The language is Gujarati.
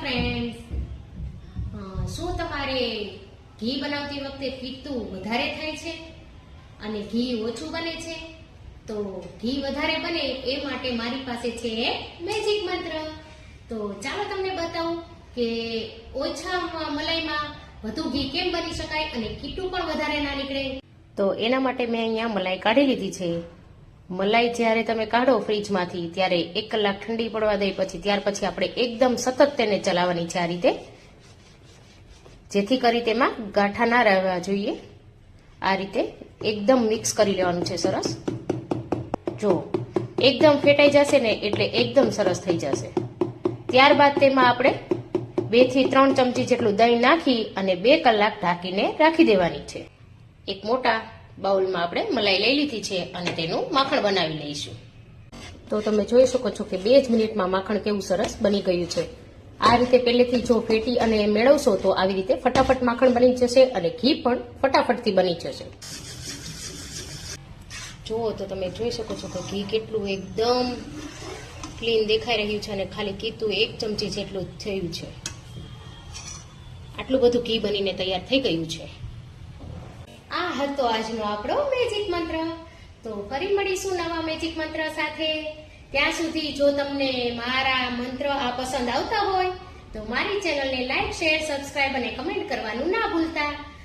ફ્રેન્ડ્સ, શું તમારે ઘી બનાવતી વખતે ફીકતું વધારે થાય છે અને ઘી ઓછું બને છે? તો ઘી વધારે બને એ માટે મારી પાસે છે એક મેજિક મંત્ર. તો ચાલો તમને બતાવું કે ઓછા મલાઈમાં વધુ ઘી કેમ બની શકાય અને કીટું પણ વધારે ના નીકળે. તો એના માટે મેં અહીંયા મલાઈ કાઢી લીધી છે. મલાઈ જ્યારે તમે કાઢો ફ્રીજમાંથી ત્યારે 1 કલાક ઠંડી પડવા દઈ પછી ત્યાર પછી આપણે એકદમ સતત તેને ચલાવવાની છે આ રીતે, જેથી કરી તેમાં ગાંઠા ના રહેવા જોઈએ. આ રીતે એકદમ મિક્સ કરી લેવાનું છે સરસ. જો એકદમ ફેટાઈ જશે ને એટલે એકદમ સરસ થઈ જશે. ત્યારબાદ તેમાં આપણે 2 થી 3 ચમચી જેટલું દહીં નાખી અને 2 કલાક ઢાંકીને રાખી દેવાની છે. એક મોટા બાઉલમાં આપણે મલાઈ લઈ લીધી છે અને તેનું માખણ બનાવી લઈશું. તો તમે જોઈ શકો છો કે 2 જ મિનિટમાં માખણ કેવું સરસ બની ગયું છે. આ રીતે પહેલેથી જો ફેટી અને મેળવશો તો આવી રીતે ફટાફટ માખણ બની જશે અને ઘી પણ ફટાફટથી બની જશે. જુઓ તો તમે જોઈ શકો છો કે ઘી કેટલું એકદમ ક્લીન દેખાઈ રહ્યું છે અને ખાલી કીધું 1 ચમચી જેટલું થયું છે. આટલું બધું ઘી બનીને તૈયાર થઈ ગયું છે. આ હતો આજનો આપણો મેજિક મંત્ર. તો ફરી મળીશું નવા મેજિક મંત્ર સાથે. ત્યાં સુધી જો તમને મારા મંત્ર આ પસંદ આવતા હોય તો મારી ચેનલને લાઈક, શેર, સબસ્ક્રાઇબ અને કમેન્ટ કરવાનું ના ભૂલતા.